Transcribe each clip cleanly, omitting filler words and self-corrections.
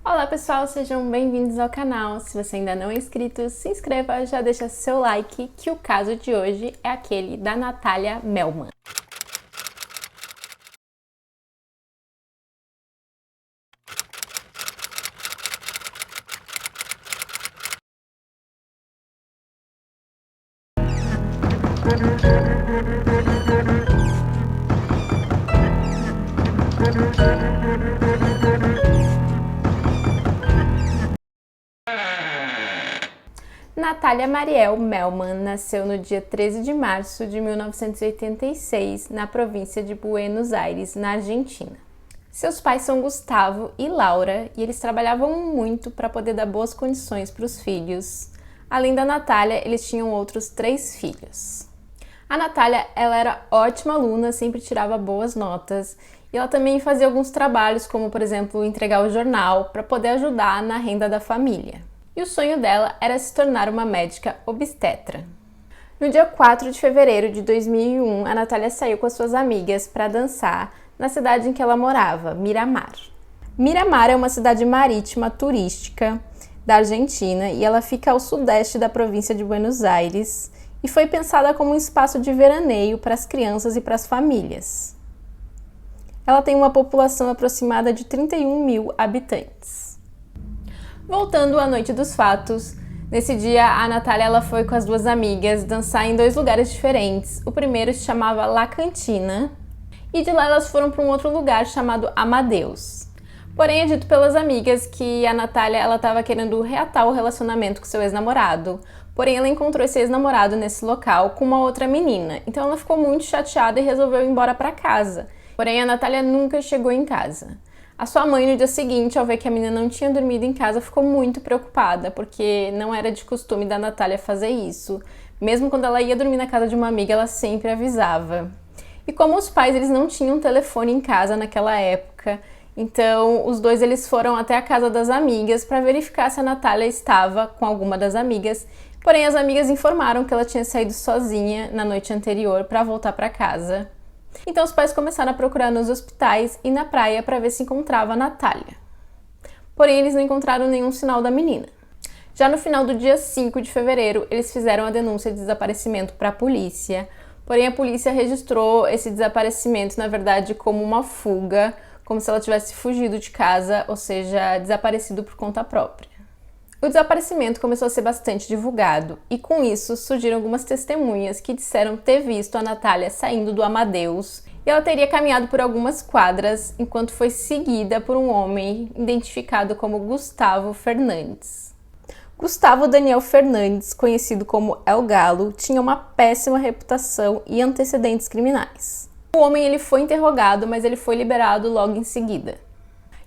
Olá pessoal, sejam bem-vindos ao canal. Se você ainda não é inscrito, se inscreva, já deixa seu like, que o caso de hoje é aquele da Natália Melman. Natália Mariel Melman nasceu no dia 13 de março de 1986, na província de Buenos Aires, na Argentina. Seus pais são Gustavo e Laura, e eles trabalhavam muito para poder dar boas condições para os filhos. Além da Natália, eles tinham outros 3 filhos. A Natália, ela era ótima aluna, sempre tirava boas notas, e ela também fazia alguns trabalhos, como por exemplo, entregar o jornal, para poder ajudar na renda da família. E o sonho dela era se tornar uma médica obstetra. No dia 4 de fevereiro de 2001, a Natália saiu com as suas amigas para dançar na cidade em que ela morava, Miramar. Miramar é uma cidade marítima turística da Argentina e ela fica ao sudeste da província de Buenos Aires e foi pensada como um espaço de veraneio para as crianças e para as famílias. Ela tem uma população aproximada de 31 mil habitantes. Voltando à noite dos fatos, nesse dia a Natália ela foi com as 2 amigas dançar em 2 lugares diferentes. O primeiro se chamava La Cantina e de lá elas foram para um outro lugar chamado Amadeus. Porém é dito pelas amigas que a Natália ela estava querendo reatar o relacionamento com seu ex-namorado. Porém ela encontrou esse ex-namorado nesse local com uma outra menina. Então ela ficou muito chateada e resolveu ir embora para casa. Porém a Natália nunca chegou em casa. A sua mãe, no dia seguinte, ao ver que a menina não tinha dormido em casa, ficou muito preocupada, porque não era de costume da Natália fazer isso. Mesmo quando ela ia dormir na casa de uma amiga, ela sempre avisava. E como os pais eles não tinham telefone em casa naquela época, então os 2 eles foram até a casa das amigas para verificar se a Natália estava com alguma das amigas. Porém, as amigas informaram que ela tinha saído sozinha na noite anterior para voltar para casa. Então os pais começaram a procurar nos hospitais e na praia para ver se encontrava a Natália. Porém, eles não encontraram nenhum sinal da menina. Já no final do dia 5 de fevereiro, eles fizeram a denúncia de desaparecimento para a polícia. Porém, a polícia registrou esse desaparecimento, na verdade, como uma fuga, como se ela tivesse fugido de casa, ou seja, desaparecido por conta própria. O desaparecimento começou a ser bastante divulgado e com isso surgiram algumas testemunhas que disseram ter visto a Natália saindo do Amadeus e ela teria caminhado por algumas quadras enquanto foi seguida por um homem identificado como Gustavo Fernandes. Gustavo Daniel Fernandes, conhecido como El Galo, tinha uma péssima reputação e antecedentes criminais. O homem ele foi interrogado, mas ele foi liberado logo em seguida.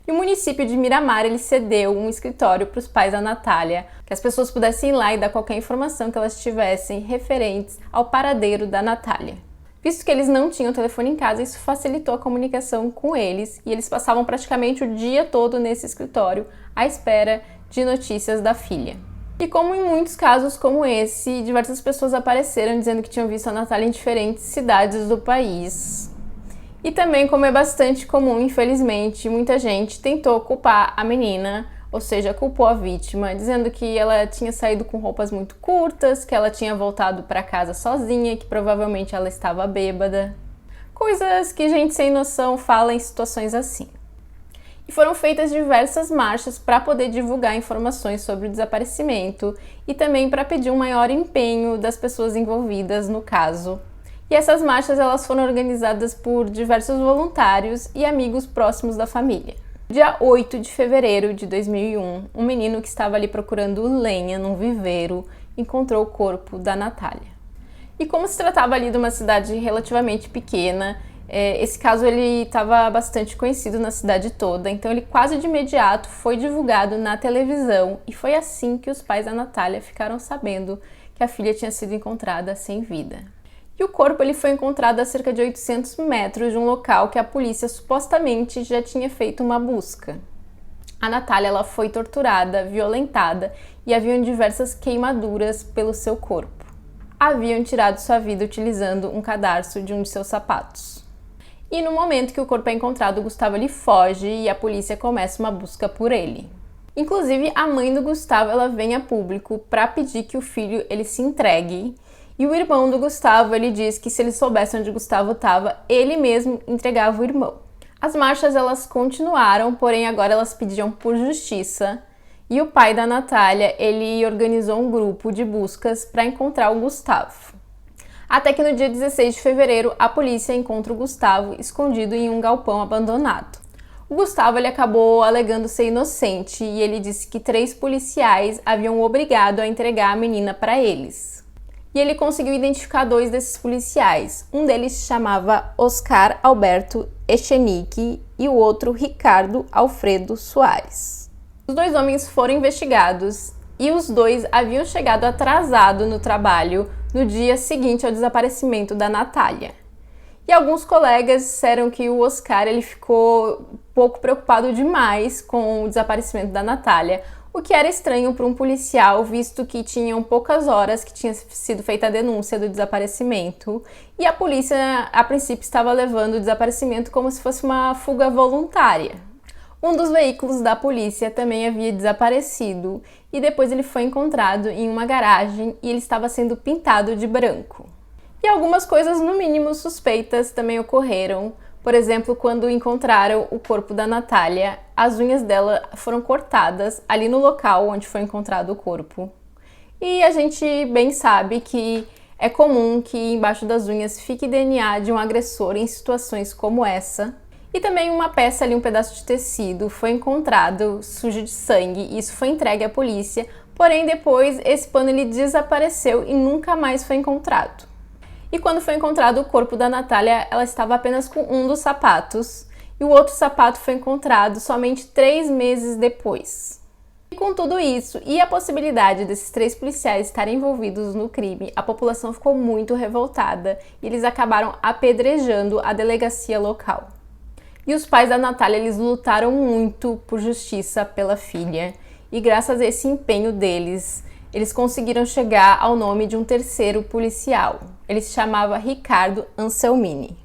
E o município de Miramar ele cedeu um escritório para os pais da Natália, que as pessoas pudessem ir lá e dar qualquer informação que elas tivessem referentes ao paradeiro da Natália. Visto que eles não tinham telefone em casa, isso facilitou a comunicação com eles e eles passavam praticamente o dia todo nesse escritório à espera de notícias da filha. E como em muitos casos como esse, diversas pessoas apareceram dizendo que tinham visto a Natália em diferentes cidades do país. E também, como é bastante comum, infelizmente, muita gente tentou culpar a menina, ou seja, culpou a vítima, dizendo que ela tinha saído com roupas muito curtas, que ela tinha voltado para casa sozinha, que provavelmente ela estava bêbada. Coisas que gente sem noção fala em situações assim. E foram feitas diversas marchas para poder divulgar informações sobre o desaparecimento e também para pedir um maior empenho das pessoas envolvidas no caso. E essas marchas elas foram organizadas por diversos voluntários e amigos próximos da família. Dia 8 de fevereiro de 2001, um menino que estava ali procurando lenha num viveiro encontrou o corpo da Natália. E como se tratava ali de uma cidade relativamente pequena, esse caso ele estava bastante conhecido na cidade toda, então ele quase de imediato foi divulgado na televisão e foi assim que os pais da Natália ficaram sabendo que a filha tinha sido encontrada sem vida. E o corpo ele foi encontrado a cerca de 800 metros de um local que a polícia supostamente já tinha feito uma busca. A Natália ela foi torturada, violentada e haviam diversas queimaduras pelo seu corpo. Haviam tirado sua vida utilizando um cadarço de um de seus sapatos. E no momento que o corpo é encontrado, Gustavo ele foge e a polícia começa uma busca por ele. Inclusive, a mãe do Gustavo, ela vem a público para pedir que o filho ele se entregue. E o irmão do Gustavo, ele diz que se ele soubesse onde o Gustavo estava, ele mesmo entregava o irmão. As marchas, elas continuaram, porém agora elas pediam por justiça. E o pai da Natália, ele organizou um grupo de buscas para encontrar o Gustavo. Até que no dia 16 de fevereiro, a polícia encontra o Gustavo escondido em um galpão abandonado. O Gustavo ele acabou alegando ser inocente e ele disse que 3 policiais haviam obrigado a entregar a menina para eles. E ele conseguiu identificar 2 desses policiais. Um deles se chamava Oscar Alberto Echenique e o outro Ricardo Alfredo Soares. Os 2 homens foram investigados e os 2 haviam chegado atrasado no trabalho no dia seguinte ao desaparecimento da Natália. E alguns colegas disseram que o Oscar ele ficou um pouco preocupado demais com o desaparecimento da Natália, o que era estranho para um policial, visto que tinham poucas horas que tinha sido feita a denúncia do desaparecimento, e a polícia, a princípio, estava levando o desaparecimento como se fosse uma fuga voluntária. Um dos veículos da polícia também havia desaparecido, e depois ele foi encontrado em uma garagem e ele estava sendo pintado de branco. E algumas coisas, no mínimo, suspeitas também ocorreram. Por exemplo, quando encontraram o corpo da Natália, as unhas dela foram cortadas ali no local onde foi encontrado o corpo. E a gente bem sabe que é comum que embaixo das unhas fique DNA de um agressor em situações como essa. E também uma peça ali, um pedaço de tecido, foi encontrado sujo de sangue e isso foi entregue à polícia. Porém, depois esse pano ele desapareceu e nunca mais foi encontrado. E quando foi encontrado o corpo da Natália, ela estava apenas com um dos sapatos e o outro sapato foi encontrado somente 3 meses depois. E com tudo isso e a possibilidade desses 3 policiais estarem envolvidos no crime, a população ficou muito revoltada e eles acabaram apedrejando a delegacia local. E os pais da Natália, eles lutaram muito por justiça pela filha e graças a esse empenho deles, eles conseguiram chegar ao nome de um terceiro policial. Ele se chamava Ricardo Anselmini.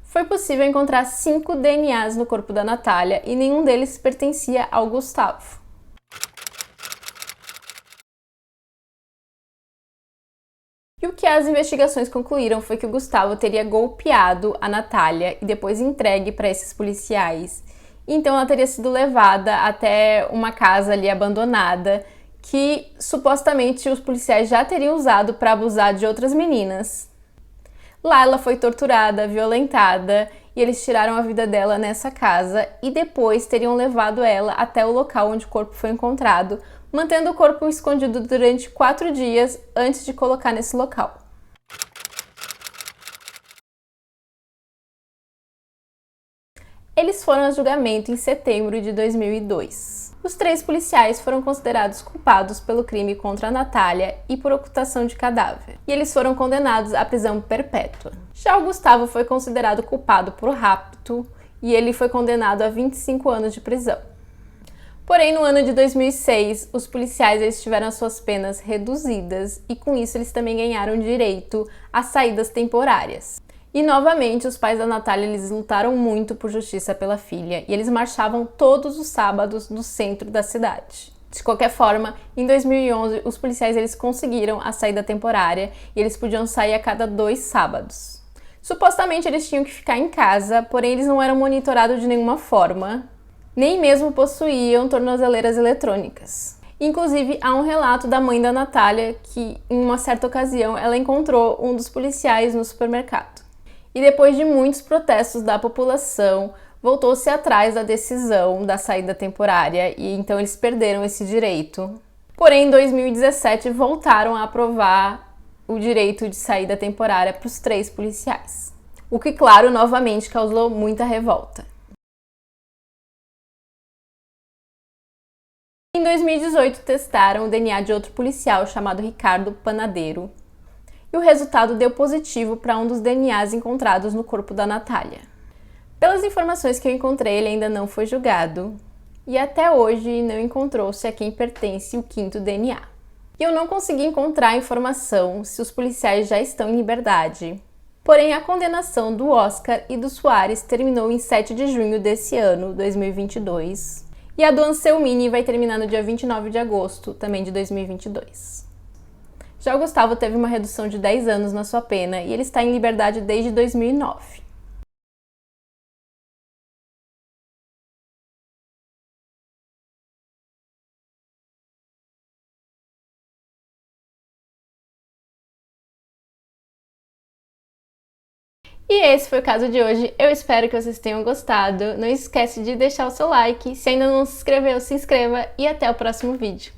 Foi possível encontrar 5 DNAs no corpo da Natália e nenhum deles pertencia ao Gustavo. E o que as investigações concluíram foi que o Gustavo teria golpeado a Natália e depois entregue para esses policiais. Então ela teria sido levada até uma casa ali abandonada que supostamente os policiais já teriam usado para abusar de outras meninas. Lá ela foi torturada, violentada e eles tiraram a vida dela nessa casa e depois teriam levado ela até o local onde o corpo foi encontrado, mantendo o corpo escondido durante 4 dias antes de colocar nesse local. Eles foram a julgamento em setembro de 2002. Os 3 policiais foram considerados culpados pelo crime contra a Natália e por ocultação de cadáver, e eles foram condenados à prisão perpétua. Já o Gustavo foi considerado culpado por rapto e ele foi condenado a 25 anos de prisão. Porém, no ano de 2006, os policiais eles tiveram as suas penas reduzidas e com isso eles também ganharam direito a saídas temporárias. E novamente, os pais da Natália eles lutaram muito por justiça pela filha e eles marchavam todos os sábados no centro da cidade. De qualquer forma, em 2011, os policiais eles conseguiram a saída temporária e eles podiam sair a cada 2 sábados. Supostamente eles tinham que ficar em casa, porém eles não eram monitorados de nenhuma forma, nem mesmo possuíam tornozeleiras eletrônicas. Inclusive, há um relato da mãe da Natália que, em uma certa ocasião, ela encontrou um dos policiais no supermercado. E depois de muitos protestos da população, voltou-se atrás da decisão da saída temporária e então eles perderam esse direito. Porém, em 2017, voltaram a aprovar o direito de saída temporária para os 3 policiais. O que, claro, novamente causou muita revolta. Em 2018, testaram o DNA de outro policial chamado Ricardo Panadeiro, e o resultado deu positivo para um dos DNAs encontrados no corpo da Natália. Pelas informações que eu encontrei, ele ainda não foi julgado, e até hoje não encontrou-se a quem pertence o 5º DNA. E eu não consegui encontrar informação se os policiais já estão em liberdade. Porém, a condenação do Oscar e do Soares terminou em 7 de junho desse ano, 2022, E a do Anselmini vai terminar no dia 29 de agosto, também de 2022. Já o Gustavo teve uma redução de 10 anos na sua pena e ele está em liberdade desde 2009. E esse foi o caso de hoje, eu espero que vocês tenham gostado. Não esquece de deixar o seu like, se ainda não se inscreveu, se inscreva e até o próximo vídeo.